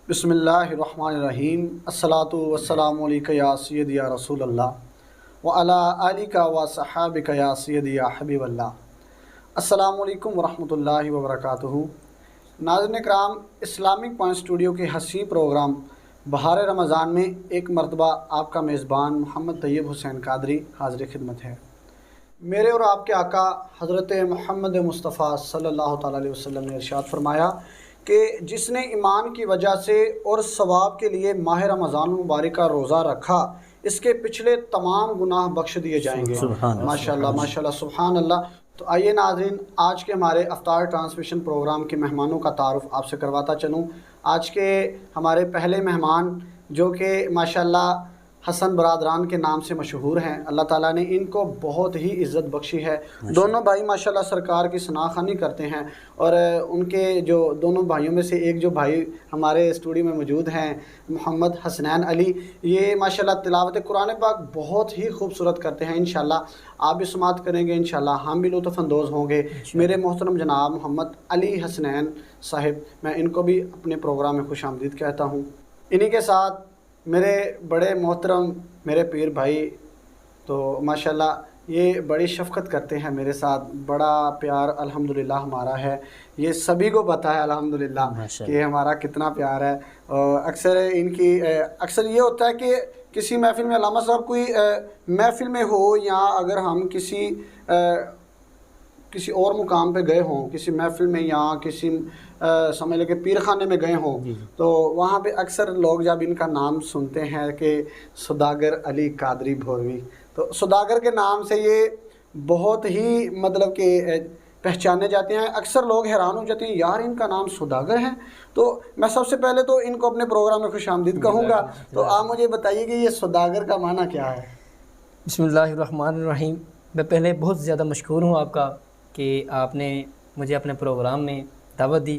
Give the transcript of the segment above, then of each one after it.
بسم اللہ الرحمن الرحیم الصلاۃ والسلام علیک یا سیدی یا رسول اللہ وعلی آلک و صحابک یا سیدی یا حبیب اللہ۔ السلام علیکم ورحمۃ اللہ وبرکاتہ۔ ناظرین کرام، اسلامک پوائنٹ اسٹوڈیو کے حسین پروگرام بہار رمضان میں ایک مرتبہ آپ کا میزبان محمد طیب حسین قادری حاضر خدمت ہے۔ میرے اور آپ کے آقا حضرت محمد مصطفیٰ صلی اللہ تعالیٰ علیہ وسلم نے ارشاد فرمایا کہ جس نے ایمان کی وجہ سے اور ثواب کے لیے ماہ رمضان المبارک کا روزہ رکھا، اس کے پچھلے تمام گناہ بخش دیے جائیں گے۔ ماشاءاللہ ماشاءاللہ سبحان اللہ۔ تو آئیے ناظرین، آج کے ہمارے افطار ٹرانسمیشن پروگرام کے مہمانوں کا تعارف آپ سے کرواتا چلوں۔ آج کے ہمارے پہلے مہمان جو کہ ماشاءاللہ حسن برادران کے نام سے مشہور ہیں، اللہ تعالیٰ نے ان کو بہت ہی عزت بخشی ہے۔ دونوں بھائی ماشاءاللہ سرکار کی ثناخوانی کرتے ہیں، اور ان کے جو دونوں بھائیوں میں سے ایک جو بھائی ہمارے اسٹوڈیو میں موجود ہیں محمد حسنین علی، یہ ماشاءاللہ تلاوت قرآن پاک بہت ہی خوبصورت کرتے ہیں۔ انشاءاللہ آپ بھی سماعت کریں گے، انشاءاللہ ہم بھی لطف اندوز ہوں گے۔ میرے محترم جناب محمد علی حسنین صاحب، میں ان کو بھی اپنے پروگرام میں خوش آمدید کہتا ہوں۔ انہی کے ساتھ میرے بڑے محترم میرے پیر بھائی، تو ماشاءاللہ یہ بڑی شفقت کرتے ہیں میرے ساتھ، بڑا پیار الحمدللہ ہمارا ہے، یہ سبھی کو پتہ ہے الحمدللہ کہ ہمارا کتنا پیار ہے۔ اکثر ان کی اکثر یہ ہوتا ہے کہ کسی محفل میں علامہ صاحب کوئی محفل میں ہو، یا اگر ہم کسی اور مقام پہ گئے ہوں، کسی محفل میں یا کسی سمجھ لے کہ پیر خانے میں گئے ہوں، تو وہاں پہ اکثر لوگ جب ان کا نام سنتے ہیں کہ سوداگر علی قادری بھوروی، تو سوداگر کے نام سے یہ بہت ہی مطلب کہ پہچانے جاتے ہیں۔ اکثر لوگ حیران ہو جاتے ہیں، یار ان کا نام سوداگر ہے۔ تو میں سب سے پہلے تو ان کو اپنے پروگرام میں خوش آمدید کہوں گا، تو آپ مجھے بتائیے کہ یہ سوداگر کا معنی کیا ہے؟ بسم اللہ الرحمن الرحیم۔ میں پہلے بہت زیادہ مشکور ہوں آپ کا کہ آپ نے مجھے اپنے پروگرام میں دعوت دی۔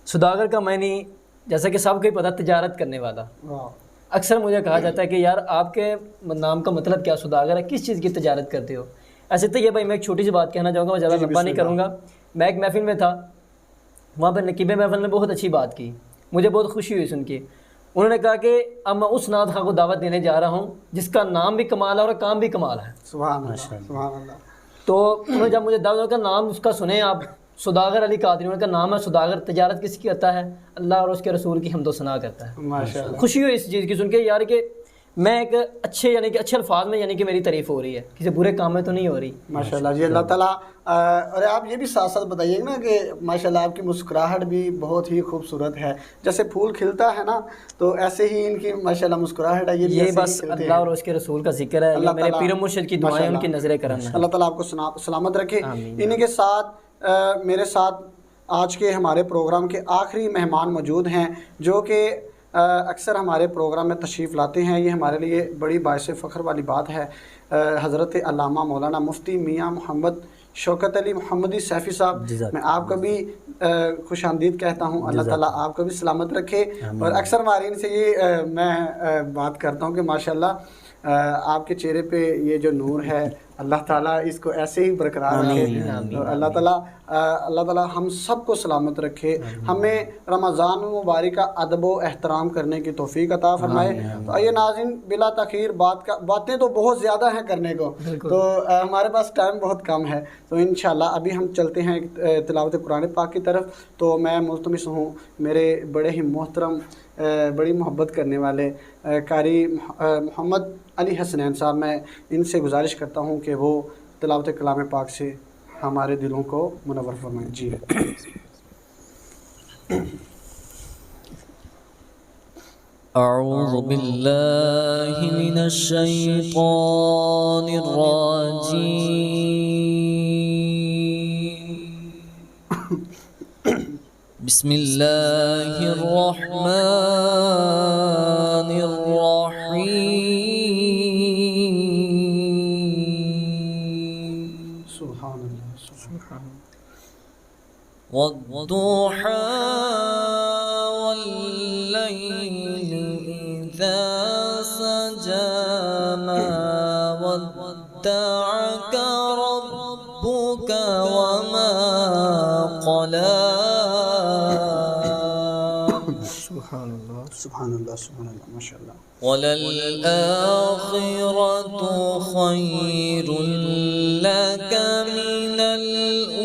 سوداگر کا معنی جیسا کہ سب کو ہی پتہ، تجارت کرنے والا۔ اکثر مجھے کہا جاتا ہے کہ یار آپ کے نام کا مطلب کیا سوداگر ہے، کس چیز کی تجارت کرتے ہو؟ ایسے تو یہ بھائی میں ایک چھوٹی سی بات کہنا چاہوں گا، میں زیادہ لمبا نہیں کروں گا۔ میں ایک محفل میں تھا، وہاں پہ نقیب محفل نے بہت اچھی بات کی، مجھے بہت خوشی ہوئی سن کے۔ انہوں نے کہا کہ اب میں اس نعت خواہ کو دعوت دینے جا رہا ہوں جس کا نام بھی کمال ہے اور کام بھی کمال ہے۔ سبحان اللہ سبحان اللہ۔ تو انہوں نے جب مجھے دعوت کا نام اس کا سنیں آپ، سوداگر علی قادری، ان کا نام ہے سوداگر، تجارت کس کی کرتا ہے؟ اللہ اور اس کے رسول کی حمد و ثنا کرتا ہے۔ ماشاءاللہ خوشی ہوئی اس چیز کی سن کے یار کہ میں ایک اچھے یعنی کہ اچھے الفاظ میں یعنی کہ میری تعریف ہو رہی ہے، کسی برے کام میں تو نہیں ہو رہی۔ ماشاءاللہ جی، اللہ تعالیٰ۔ اور آپ یہ بھی ساتھ ساتھ بتائیے نا کہ ماشاءاللہ آپ کی مسکراہٹ بھی بہت ہی خوبصورت ہے، جیسے پھول کھلتا ہے نا، تو ایسے ہی ان کی ماشاءاللہ مسکراہٹ ہے، یہ بس اللہ اور اس کے رسول کا ذکر ہے، یہ میرے پیر و مرشد کی دعائیں، ان کی نظر کرم ہے۔ اللہ تعالیٰ آپ کو سلامت رکھے۔ انہی کے ساتھ میرے ساتھ آج کے ہمارے پروگرام کے آخری مہمان موجود ہیں، جو کہ اکثر ہمارے پروگرام میں تشریف لاتے ہیں۔ یہ ہمارے لیے بڑی باعث فخر والی بات ہے۔ حضرت علامہ مولانا مفتی میاں محمد شوکت علی محمدی سیفی صاحب، میں آپ کو بھی خوش آمدید کہتا ہوں۔ اللہ تعالیٰ آپ کو بھی سلامت رکھے۔ اور اکثر مارین سے یہ میں بات کرتا ہوں کہ ماشاءاللہ آپ کے چہرے پہ یہ جو نور ہے، اللہ تعالیٰ اس کو ایسے ہی برقرار رکھے۔ اللہ تعالیٰ ہم سب کو سلامت رکھے، ہمیں رمضان المبارک کا ادب و احترام کرنے کی توفیق عطا فرمائے۔ تو آئیے ناظرین، بلا تاخیر باتیں تو بہت زیادہ ہیں کرنے کو، تو ہمارے پاس ٹائم بہت کم ہے، تو انشاءاللہ ابھی ہم چلتے ہیں تلاوت قرآن پاک کی طرف۔ تو میں ملتمس ہوں میرے بڑے ہی محترم، بڑی محبت کرنے والے قاری محمد علی حسنین صاحب، میں ان سے گزارش کرتا ہوں کہ وہ تلاوت کلام پاک سے ہمارے دلوں کو منور فرمائیں۔ جی اعوذ باللہ من الشیطان الرجیم، بسم اللہ الرحمن الرحیم، سبحان اللہ سبحان والضحى والليل إذا سجى ما ودعك ربك وما قلى سبحان اللہ. سبحان اللہ سبحان اللہ ماشاء اللہ. وللآخرة خير لك من الأولى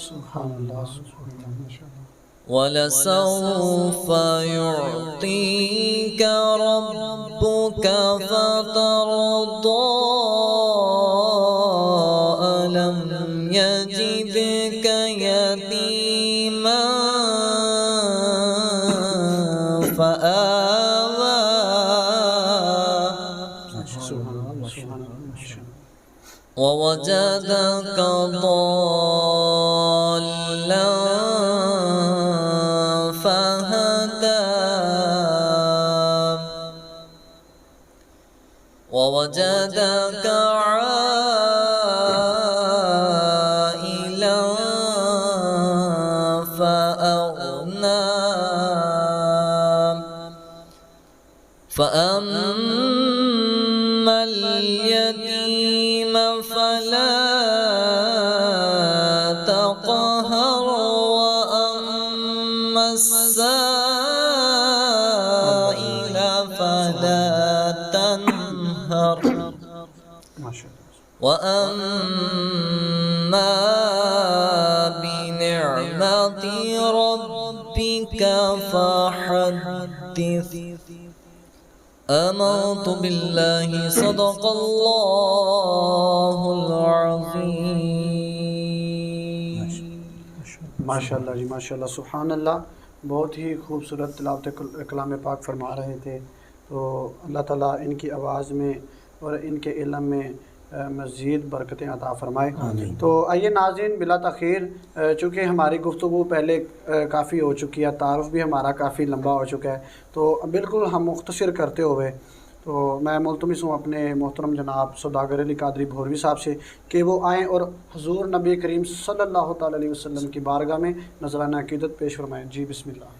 سبحان اللہ سبحان اللہ ماشاء اللہ. ولسوف يعطيك ربك فترضى ألم يجدك يتيما فآوى سبحان اللہ سبحان اللہ ماشاء اللہ. ووجدك ضالا فهدى ووجدك عائلا فأغنى فأما اليتيم فلا تقهر وأما السائل فلا تنهر ماشاء اللہ. وأما بنعمة ربك فحدث. آمنت بالله صدق الله العظيم. ماشاء اللہ جی ماشاء اللہ سبحان اللہ. بہت ہی خوبصورت تلاوت کلام پاک فرما رہے تھے. تو اللہ تعالیٰ ان کی آواز میں اور ان کے علم میں مزید برکتیں عطا فرمائے. تو آئیے ناظرین بلا تاخیر چونکہ ہماری گفتگو پہلے کافی ہو چکی ہے, تعارف بھی ہمارا کافی لمبا ہو چکا ہے, تو بالکل ہم مختصر کرتے ہوئے تو میں ملتمس ہوں اپنے محترم جناب سوداگر علی قادری بھوروی صاحب سے کہ وہ آئیں اور حضور نبی کریم صلی اللہ تعالی علیہ وسلم کی بارگاہ میں نذرانہ عقیدت پیش فرمائیں. جی بسم اللہ.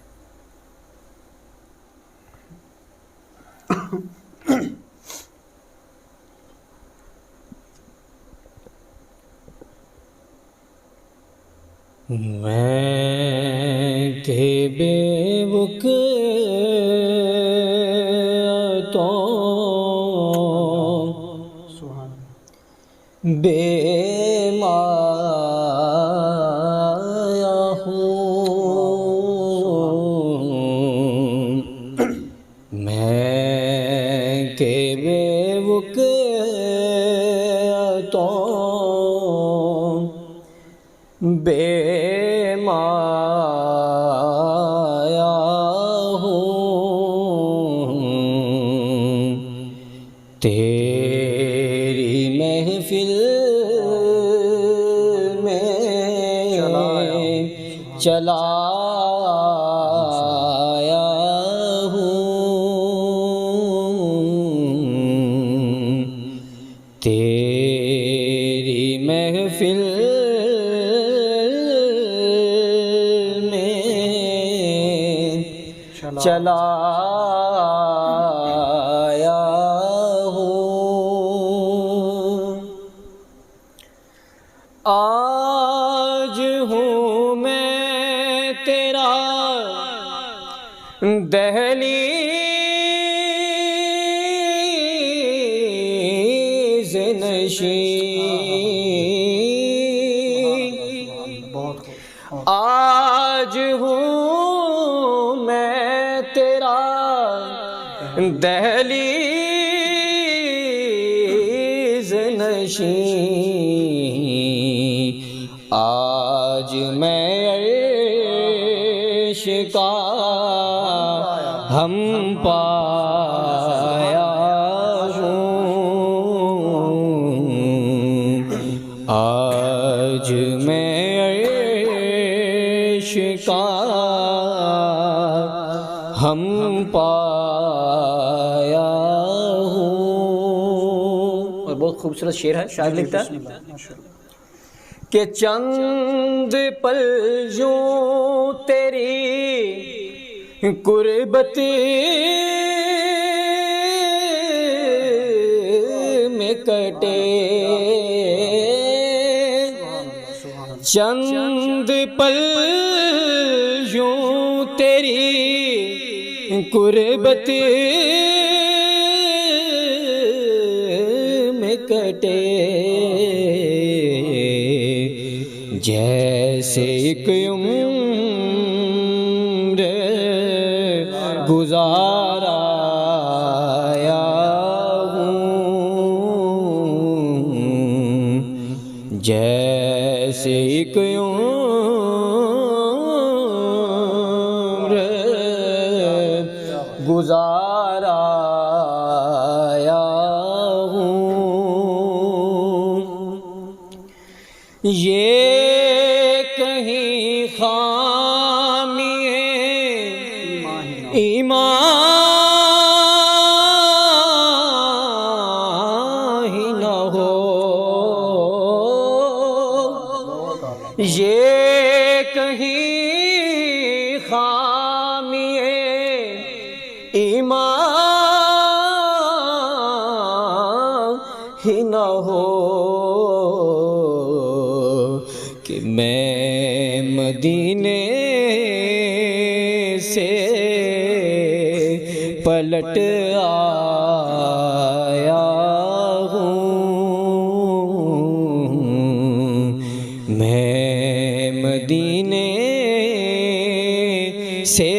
میں کہ بے وک تو سبحان بے مایا ہوں. میں کہ بے وک تو بے مایا ہوں. تیری محفل میں چلا آیا ہوں. تیری محفل چلا آیا ہوں. آج ہوں میں تیرا دہلیز نشین. بہت آج ہوں تیرا دہلیز نشین. آج میں عرش کا ہم پایا ہوں. آج میں عرش کا ہم پایا ہوں. اور بہت خوبصورت شعر ہے. شاعر لکھتا ہے کہ چند پل یوں تیری قربت میں کٹے چند پل یوں تیری قربت میں کٹے، جیسے ایک عمر گزارا جیسے ایک عمر گزارا ہوں، یہ کہیں خامی ایمان ہی نہ ہو، یہ کہیں خامی ایمان ہی نہ ہو کہ میں مدینے سے پلٹ آیا ہوں، میں مدینے سے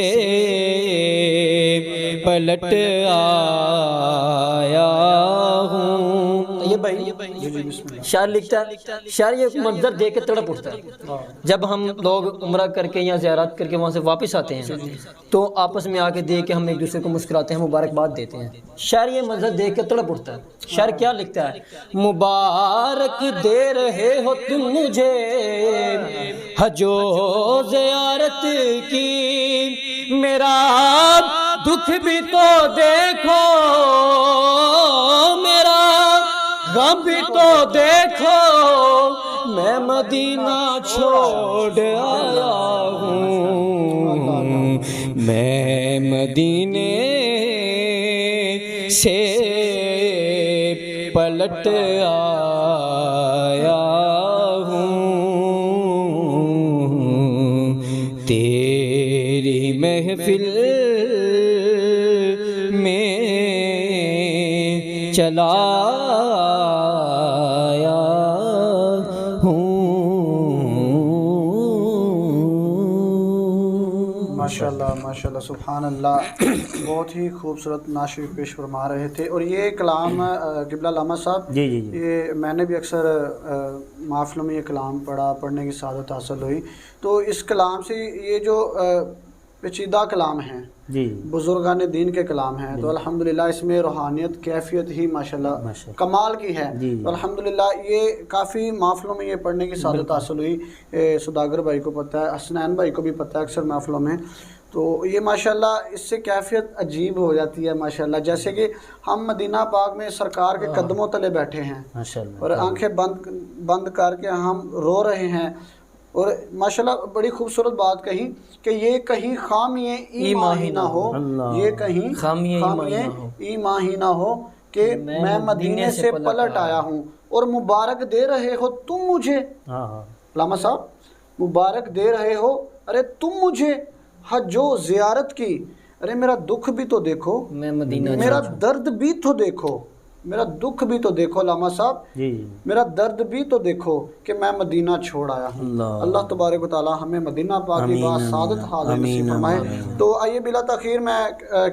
پلٹ آیا ہوں۔ یہ بھائی شاعر لکھتا ہے، شاعر یہ منظر دیکھ کے تڑپ اٹھتا ہے۔ جب ہم لوگ عمرہ کر کے یا زیارت کر کے وہاں سے واپس آتے ہیں تو آپس میں آ کے دیکھ کے ہم ایک دوسرے کو مسکراتے ہیں، مبارکباد دیتے ہیں۔ شاعر یہ منظر دیکھ کے تڑپ اٹھتا ہے۔ شاعر کیا لکھتا ہے؟ مبارک دے رہے ہو تم مجھے حج و زیارت کی، میرا دکھ بھی تو دیکھو، میرا غم بھی تو دیکھو، میں مدینہ چھوڑ آیا ہوں، میں مدینے سے پلٹ آیا ہوں، تیری محفل میں چلا آیا ہوں۔ ماشاءاللہ ماشاءاللہ سبحان اللہ، بہت ہی خوبصورت نعت پیش فرما رہے تھے۔ اور یہ کلام قبلہ علامہ صاحب، یہ میں نے بھی اکثر محفلوں میں یہ کلام پڑھنے کی سعادت حاصل ہوئی، تو اس کلام سے یہ جو پیچیدہ کلام ہیں، بزرگان دین کے کلام ہیں، تو الحمدللہ اس میں روحانیت کیفیت ہی ماشاءاللہ کمال کی ہے۔ تو الحمدللہ یہ کافی محفلوں میں یہ پڑھنے کی سعادت حاصل ہوئی، سوداگر بھائی کو پتہ ہے، حسنین بھائی کو بھی پتہ ہے اکثر محفلوں میں، تو یہ ماشاءاللہ اس سے کیفیت عجیب ہو جاتی ہے ماشاءاللہ، جیسے کہ ہم مدینہ پاک میں سرکار کے قدموں تلے بیٹھے ہیں اور آنکھیں بند کر کے ہم رو رہے ہیں، اور ماشاءاللہ بڑی خوبصورت بات کہی کہ یہ کہیں خامی ایمان ہی نہ ہو، یہ کہیں خامی ایمان ہی نہ ہو کہ میں مدینے سے پلٹ آیا ہوں، اور مبارک دے رہے ہو تم مجھے، علامہ صاحب مبارک دے رہے ہو، ارے تم مجھے حج و زیارت کی، ارے میرا دکھ بھی تو دیکھو، میرا درد بھی تو دیکھو، میرا دکھ بھی تو دیکھو علامہ صاحب، میرا درد بھی تو دیکھو کہ میں مدینہ چھوڑ آیا ہوں۔ اللہ تبارک و تعالی ہمیں مدینہ پاک کی سعادت حاضر نصیب فرمائے۔ تو آئیے بلا تاخیر میں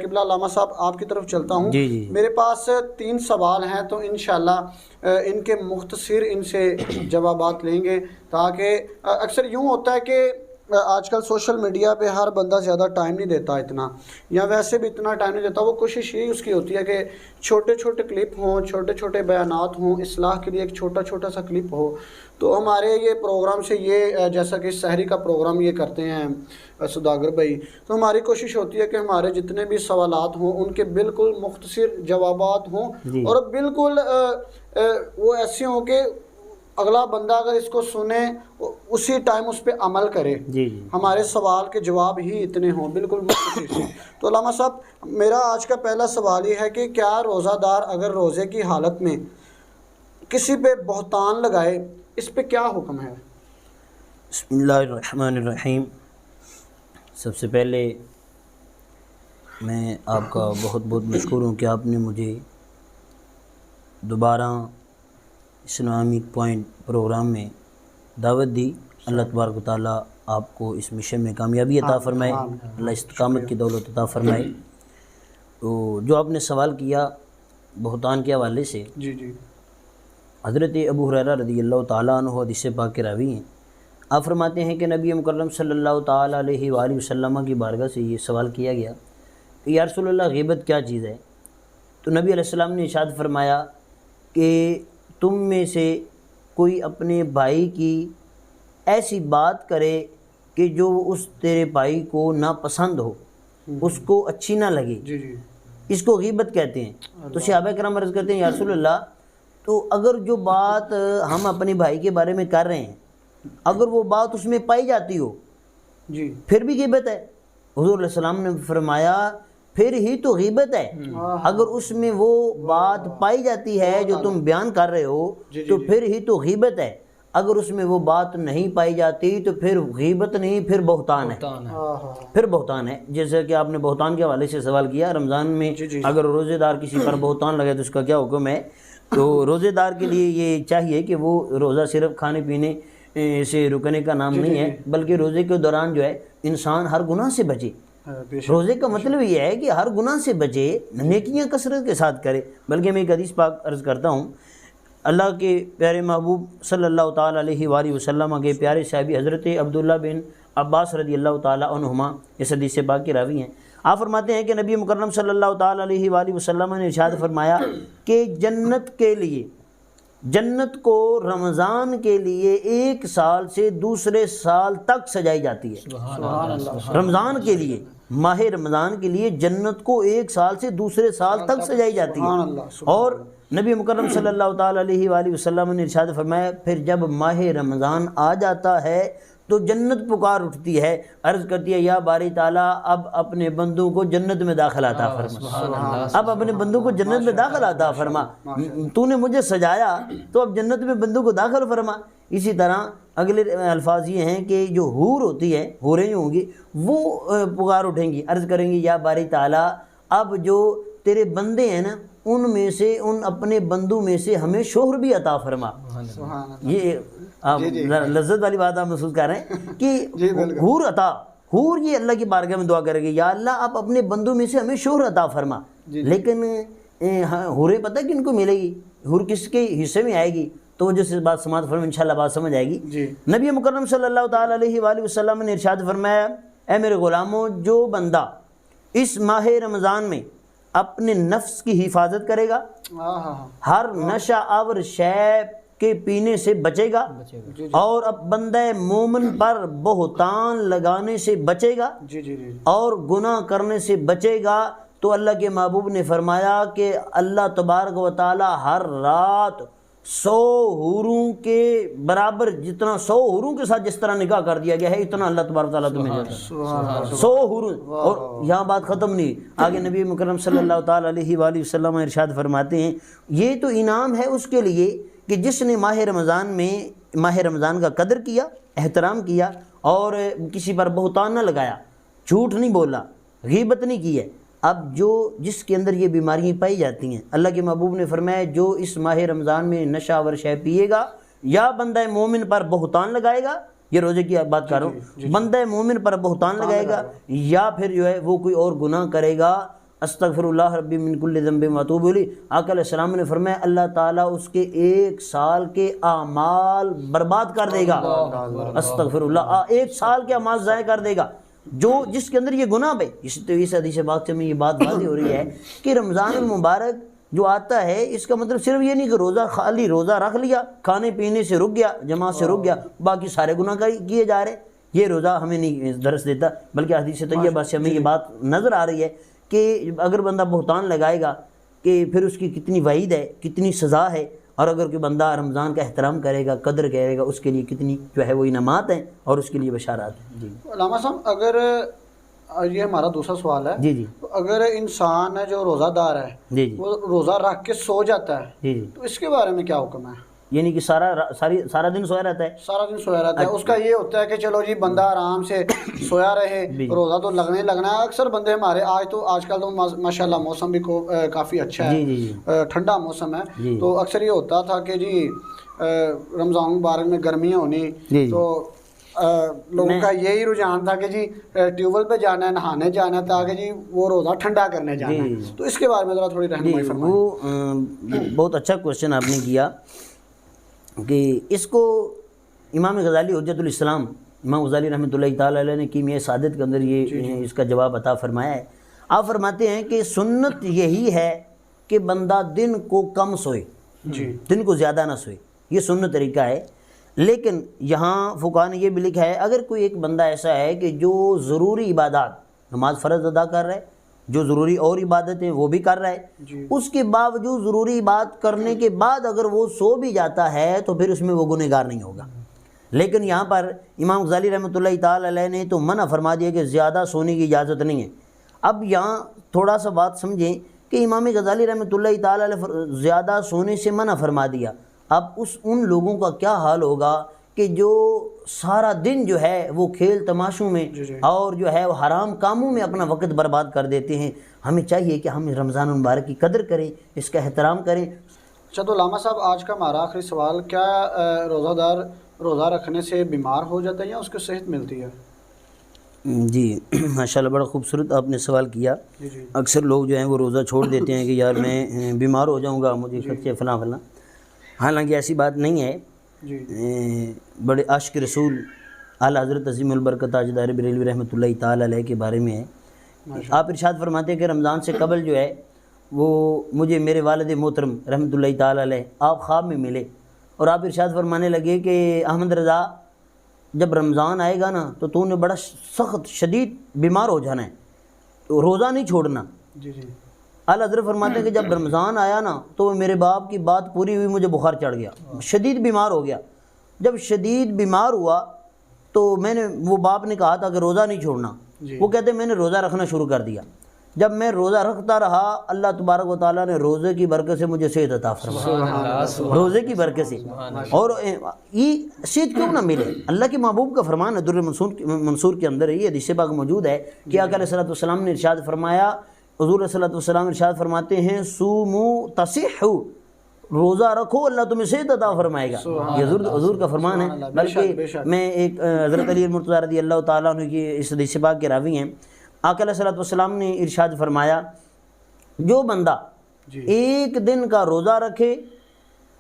قبلہ علامہ صاحب آپ کی طرف چلتا ہوں۔ میرے پاس 3 سوال ہیں، تو انشاءاللہ ان کے مختصر ان سے جوابات لیں گے، تاکہ اکثر یوں ہوتا ہے کہ آج کل سوشل میڈیا پہ ہر بندہ زیادہ ٹائم نہیں دیتا اتنا، یا ویسے بھی اتنا ٹائم نہیں دیتا، وہ کوشش یہی اس کی ہوتی ہے کہ چھوٹے چھوٹے کلپ ہوں، چھوٹے چھوٹے بیانات ہوں، اصلاح کے لیے ایک چھوٹا چھوٹا سا کلپ ہو۔ تو ہمارے یہ پروگرام سے یہ جیسا کہ سحری کا پروگرام یہ کرتے ہیں سوداگر بھائی، تو ہماری کوشش ہوتی ہے کہ ہمارے جتنے بھی سوالات ہوں ان کے بالکل مختصر جوابات ہوں، اور بالکل وہ ایسے ہوں کہ اگلا بندہ اگر اس کو سنے اسی ٹائم اس پہ عمل کرے۔ ہمارے سوال کے جواب ہی اتنے ہوں، بالکل مختصر سے۔ تو علامہ صاحب میرا آج کا پہلا سوال یہ ہے کہ کیا روزہ دار اگر روزے کی حالت میں کسی پہ بہتان لگائے، اس پہ کیا حکم ہے؟ بسم اللہ الرحمن الرحیم. سب سے پہلے میں آپ کا بہت بہت مشکور ہوں کہ آپ نے مجھے دوبارہ اسلامک پوائنٹ پروگرام میں دعوت دی. اللہ تبارک و تعالیٰ آپ کو اس مشن میں کامیابی عطا فرمائے, اللہ استقامت کی دولت عطا فرمائے. تو جو آپ نے سوال کیا بہتان کے حوالے سے, جی جی, حضرت ابو ہریرہ رضی اللہ تعالیٰ عنہ حدیث پاک کے راوی ہیں. آپ فرماتے ہیں کہ نبی مکرم صلی اللہ تعالیٰ علیہ وآلہ وسلم کی بارگاہ سے یہ سوال کیا گیا کہ یا رسول اللہ غیبت کیا چیز ہے؟ تو نبی علیہ السلام نے ارشاد فرمایا کہ تم میں سے کوئی اپنے بھائی کی ایسی بات کرے کہ جو اس تیرے بھائی کو ناپسند ہو, اس کو اچھی نہ لگے, جی جی, اس کو غیبت کہتے ہیں. تو صحابہ کرام عرض کرتے ہیں یا رسول اللہ تو اگر جو بات ہم اپنے بھائی کے بارے میں کر رہے ہیں اگر وہ بات اس میں پائی جاتی ہو جی, پھر بھی غیبت ہے؟ حضور علیہ السلام نے فرمایا پھر ہی تو غیبت ہے. اگر اس میں وہ بات پائی جاتی ہے جو تم بیان کر رہے ہو تو پھر ہی تو غیبت ہے. اگر اس میں وہ بات نہیں پائی جاتی تو پھر غیبت نہیں, پھر بہتان ہے, پھر بہتان ہے. جیسے کہ آپ نے بہتان کے حوالے سے سوال کیا, رمضان میں اگر روزے دار کسی پر بہتان لگے تو اس کا کیا حکم ہے؟ تو روزے دار کے لیے یہ چاہیے کہ وہ روزہ صرف کھانے پینے سے رکنے کا نام نہیں ہے, بلکہ روزے کے دوران جو ہے انسان ہر گناہ سے بچے. روزے کا مطلب یہ ہے کہ ہر گناہ سے بچے, نیکیاں کثرت کے ساتھ کرے. بلکہ میں ایک حدیث پاک عرض کرتا ہوں, اللہ کے پیارے محبوب صلی اللہ تعالیٰ علیہ وآلہ وسلم کے پیارے صحابی حضرت عبداللہ بن عباس رضی اللہ تعالیٰ عنہما اس حدیث پاک کے راوی ہیں. آپ فرماتے ہیں کہ نبی مکرم صلی اللہ تعالیٰ علیہ وآلہ وسلم نے ارشاد فرمایا کہ جنت کے لیے, جنت کو رمضان کے لیے 1 سال سے دوسرے سال تک سجائی جاتی ہے. رمضان کے لیے, ماہ رمضان کے لیے جنت کو 1 سال سے دوسرے سال تک سجائی جاتی ہے. اور نبی مکرم صلی اللہ تعالیٰ علیہ وآلہ وسلم نے ارشاد فرمایا پھر جب ماہ رمضان آ جاتا ہے تو جنت پکار اٹھتی ہے, عرض کرتی ہے یا باری تعالیٰ اب اپنے بندوں کو جنت میں داخل عطا فرما, اب اپنے بندوں کو جنت میں داخل عطا فرما. تو نے مجھے سجایا تو اب جنت میں بندوں کو داخل فرما. اسی طرح اگلے الفاظ یہ ہیں کہ جو حور ہوتی ہے, حوریں جو ہوں گی وہ پکار اٹھیں گی, عرض کریں گی یا باری تعالیٰ اب جو تیرے بندے ہیں نا ان میں سے, ان اپنے بندوں میں سے ہمیں شوہر بھی عطا فرما. یہ لذت والی بات آپ محسوس کر رہے ہیں کہ حور عطا, حور یہ اللہ کی بارگاہ میں دعا کرے گی یا اللہ آپ اپنے بندوں میں سے ہمیں شوہر عطا فرما. لیکن حوریں پتہ کن کو ملے گی, حور کس کے حصے میں آئے گی؟ تو جو سے بات سماعت فرما انشاءاللہ بات سمجھ آئے گی. نبی مکرم صلی اللہ تعالیٰ علیہ وآلہ وسلم نے ارشاد فرمایا اے میرے غلاموں, جو بندہ اس ماہ رمضان میں اپنے نفس کی حفاظت کرے گا, ہر نشہ آور شے کے پینے سے بچے گا, اور اب بندہ مومن پر بہتان لگانے سے بچے گا, اور گناہ کرنے سے بچے گا, تو اللہ کے محبوب نے فرمایا کہ اللہ تبارک و تعالی ہر رات 100 حوروں کے برابر, جتنا 100 حوروں کے ساتھ جس طرح نکاح کر دیا گیا ہے اتنا اللہ تبارک و تعالیٰ تمہیں دیتا ہے. 100 حوروں. اور یہاں بات ختم نہیں, آگے نبی مکرم صلی اللہ تعالیٰ علیہ وآلہ وسلم ارشاد فرماتے ہیں یہ تو انعام ہے اس کے لیے کہ جس نے ماہ رمضان میں ماہ رمضان کا قدر کیا, احترام کیا, اور کسی پر بہتان نہ لگایا, جھوٹ نہیں بولا, غیبت نہیں کی ہے. اب جو جس کے اندر یہ بیماریاں پائی جاتی ہیں, اللہ کے محبوب نے فرمایا جو اس ماہ رمضان میں نشہ آور شے پیے گا, یا بندہ مومن پر بہتان لگائے گا, یہ روزے کی بات کر رہا ہوں, بندہ مومن پر بہتان لگائے گا, یا پھر جو ہے وہ کوئی اور گناہ کرے گا, استغفر اللہ ربی من کل ذنب واتوب الیہ, آقا علیہ السلام نے فرمایا اللہ تعالیٰ اس کے 1 سال کے اعمال برباد کر دے گا. استغفر اللہ, 1 سال کے اعمال ضائع کر دے گا جو جس کے اندر یہ گناہ پہ. اس حدیث پاک سے میں یہ بات واضح ہو رہی ہے کہ رمضان المبارک جو آتا ہے اس کا مطلب صرف یہ نہیں کہ روزہ خالی روزہ رکھ لیا, کھانے پینے سے رک گیا, جماعت سے رک گیا, باقی سارے گناہ کیے جا رہے, یہ روزہ ہمیں نہیں درس دیتا. بلکہ حدیث طیبہ سے ہمیں یہ بات نظر آ رہی ہے کہ اگر بندہ بہتان لگائے گا کہ پھر اس کی کتنی وعید ہے, کتنی سزا ہے, اور اگر کوئی بندہ رمضان کا احترام کرے گا, قدر کرے گا, اس کے لیے کتنی جو ہے وہ انعامات ہیں اور اس کے لیے بشارات ہیں. جی علامہ صاحب, اگر یہ ہمارا دوسرا سوال ہے, جی جی, تو اگر انسان جو روزہ دار ہے جی جی, وہ روزہ رکھ کے سو جاتا ہے, جی جی, تو اس کے بارے میں کیا حکم ہے؟ یعنی کہ سارا دن سویا رہتا ہے، سارا دن سویا رہتا ہے. اس کا یہ ہوتا ہے کہ چلو جی بندہ آرام سے سویا رہے، روزہ تو لگنا ہے. اکثر بندے ہمارے آج کل تو ماشاءاللہ موسم بھی کافی اچھا ہے، ٹھنڈا موسم ہے، تو اکثر یہ ہوتا تھا کہ جی رمضان مبارک میں گرمیاں ہونی تو لوگوں کا یہی رجحان تھا کہ جی ٹیوب ویل پہ جانا ہے، نہانے جانا ہے تاکہ جی وہ روزہ ٹھنڈا کرنے جانا ہے. تو اس کے بارے میں ذرا تھوڑی رہنمائی فرمائیں. وہ بہت اچھا کوشچن آپ نے کیا کہ اس کو امام غزالی حجت الاسلام امام غزالی رحمۃ اللہ تعالی علیہ نے کیمیہ سعادت کے اندر یہ اس کا جواب عطا فرمایا ہے. آپ فرماتے ہیں کہ سنت یہی ہے کہ بندہ دن کو کم سوئے، دن کو زیادہ نہ سوئے، یہ سنت طریقہ ہے. لیکن یہاں فقہاء نے یہ بھی لکھا ہے اگر کوئی ایک بندہ ایسا ہے کہ جو ضروری عبادات، نماز فرض ادا کر رہا ہے، جو ضروری اور عبادتیں وہ بھی کر رہا ہے، اس کے باوجود ضروری بات کرنے کے بعد اگر وہ سو بھی جاتا ہے تو پھر اس میں وہ گنہگار نہیں ہوگا. لیکن یہاں پر امام غزالی رحمۃ اللہ تعالی علیہ نے تو منع فرما دیا کہ زیادہ سونے کی اجازت نہیں ہے. اب یہاں تھوڑا سا بات سمجھیں کہ امام غزالی رحمۃ اللہ تعالی علیہ زیادہ سونے سے منع فرما دیا. اب ان لوگوں کا کیا حال ہوگا کہ جو سارا دن جو ہے وہ کھیل تماشوں میں اور جو ہے وہ حرام کاموں میں اپنا وقت برباد کر دیتے ہیں. ہمیں چاہیے کہ ہم رمضان المبارک کی قدر کریں، اس کا احترام کریں. اچھا تو علامہ صاحب آج کا ہمارا آخری سوال، کیا روزہ دار روزہ رکھنے سے بیمار ہو جاتا ہے یا اس کو صحت ملتی ہے؟ جی ماشاءاللہ بڑا خوبصورت آپ نے سوال کیا. اکثر لوگ جو ہیں وہ روزہ چھوڑ دیتے ہیں کہ یار میں بیمار ہو جاؤں گا، مجھے خرچے فلاں فلاں. حالانکہ ایسی بات نہیں ہے. بڑے عاشق رسول اعلیٰ حضرت عظیم البرکت تاجدار بریلوی رحمۃ اللہ تعالی علیہ کے بارے میں ہے. آپ ارشاد فرماتے ہیں کہ رمضان سے قبل جو ہے وہ مجھے میرے والد محترم رحمۃ اللہ تعالی علیہ آپ خواب میں ملے اور آپ ارشاد فرمانے لگے کہ احمد رضا جب رمضان آئے گا نا تو نے بڑا سخت شدید بیمار ہو جانا ہے، تو روزہ نہیں چھوڑنا. اعلیٰ حضرت فرماتے ہیں کہ جب رمضان آیا نا تو میرے باپ کی بات پوری ہوئی، مجھے بخار چڑھ گیا، شدید بیمار ہو گیا. جب شدید بیمار ہوا تو وہ باپ نے کہا تھا کہ روزہ نہیں چھوڑنا. وہ کہتے ہیں میں نے روزہ رکھنا شروع کر دیا. جب میں روزہ رکھتا رہا اللہ تبارک و تعالیٰ نے روزے کی برکت سے مجھے صحت عطا فرمایا، روزے کی برکت سے. اور یہ صحت کیوں نہ ملے؟ اللہ کے محبوب کا فرمان ہے، در منصور کے اندر یہ حدیث پاک موجود ہے کہ آقا علیہ الصلوۃ والسلام نے ارشاد فرمایا، حضور علیہ الصلوۃ والسلام ارشاد فرماتے ہیں سومو تصحوا، روزہ رکھو اللہ تمہیں صحت عطا فرمائے گا. یہ حضور کا فرمان ہے. بلکہ میں ایک حضرت علی المرتضیٰ رضی اللہ تعالیٰ عنہ کی اس حدیث پاک کے راوی ہیں. آقا علیہ الصلوۃ والسلام نے ارشاد فرمایا جو بندہ ایک دن کا روزہ رکھے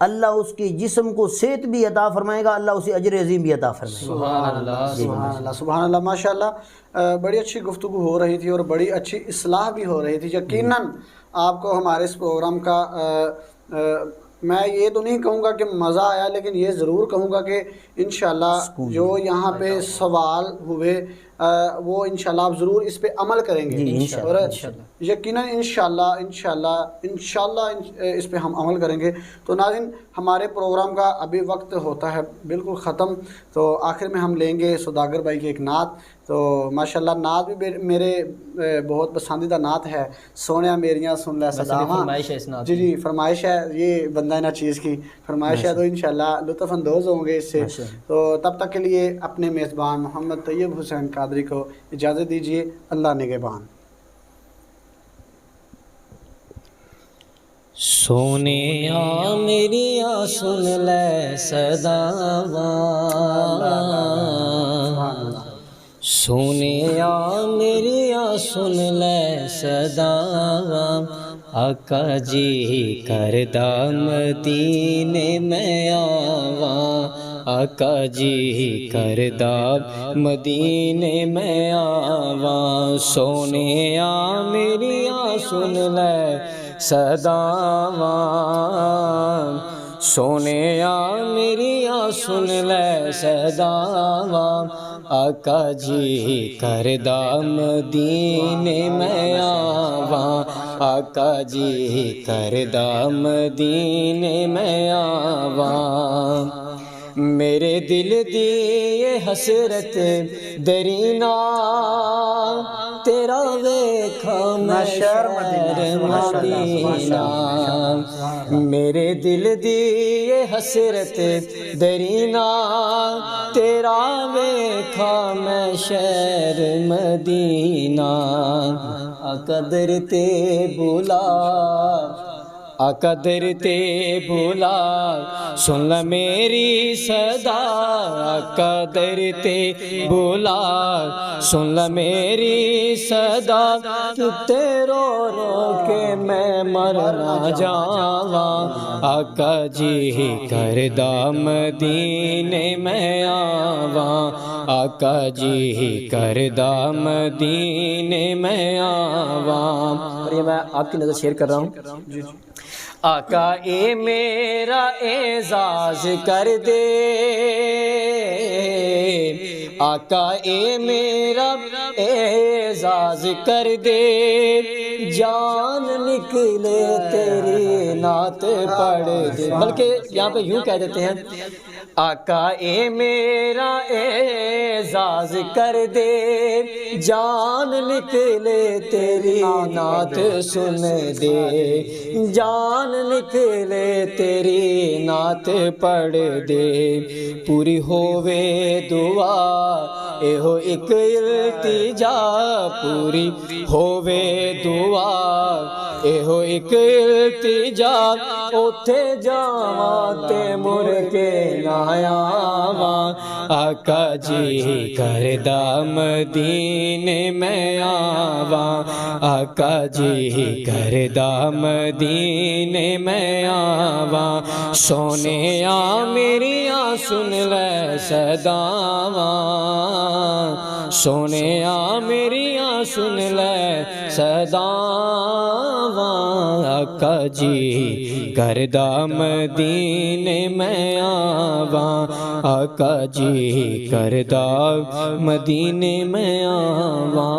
اللہ اس کے جسم کو صحت بھی عطا فرمائے گا، اللہ اسے اجر عظیم بھی عطا فرمائے گا. سبحان اللہ سبحان اللہ سبحان اللہ. ماشاء اللہ بڑی اچھی گفتگو ہو رہی تھی اور بڑی اچھی اصلاح بھی ہو رہی تھی. یقیناً آپ کو ہمارے اس پروگرام کا میں یہ تو نہیں کہوں گا کہ مزہ آیا، لیکن یہ ضرور کہوں گا کہ انشاءاللہ جو یہاں پہ سوال ہوئے وہ انشاءاللہ آپ ضرور اس پہ عمل کریں گے، اور یقیناً انشاءاللہ اس پہ ہم عمل کریں گے. تو ناظرین ہمارے پروگرام کا ابھی وقت ہوتا ہے بالکل ختم، تو آخر میں ہم لیں گے سوداگر بھائی کی ایک نعت. تو ماشاءاللہ نعت بھی میرے بہت پسندیدہ نعت ہے، سونیا میریاں سن لے صداواں. جی فرمائش ہے، یہ بندہ نا چیز کی فرمائش ہے، تو انشاءاللہ لطف اندوز ہوں گے اس سے. تو تب تک کے لیے اپنے میزبان محمد طیب حسین قادری کو اجازت دیجیے. اللہ نگہبان. سونیا میریاں سن لے صداواں، سونیا میریاں سن لے صداواں، آقا جی کردہ مدینے میں آواں، آقا جی کردہ مدینے میں آواں. سونیا میریاں سن لے صداواں، سونیا میریاں سن لے صداواں، آقا جی کردہ مدینے میں آواں، آقا جی کردہ مدینے میں آواں. میرے دل دی یہ حسرت درینا تیرا ویکھا میں شہر مدینہ میرے دل دی یہ حسرت درینا تیرا ویکھا میں شہر مدینہ آقا در تے بولا آقا در تے بولا سن ل میری صدا آقا در تے بولا سن ل میری صدا تے رو رو کے میں مر نہ جاواں آقا جی کردا مدینے میں آواں آقا جی کردا مدینے میں آواں اور یہ میں آپ کی نظر شیئر کر رہا ہوں. آقا اے میرا اعزاز کر دے آقا اے میرا اعزاز کر دے جان نکلے تیری نعت پڑھ دے بلکہ یہاں پہ یوں کہہ دیتے ہیں آقا اے میرا اعزاز کر دے جان نکلے تیری نعت سن دے جان نکلے تیری نعت پڑھ دے پوری ہووے دعا اے ہو ایک التجا پوری ہووے دعا اے ہو ایک التجا اوتھے جاواں تے مر کے نہ آواں آقا جی کردا مدینے میں آواں آقا جی کردا مدینے میں آواں سونیا میریاں سن لے صداواں سونیا میریاں سن لے صداواں آقا جی کردا مدینے میں آواں آقا جی کردا مدینے میں آواں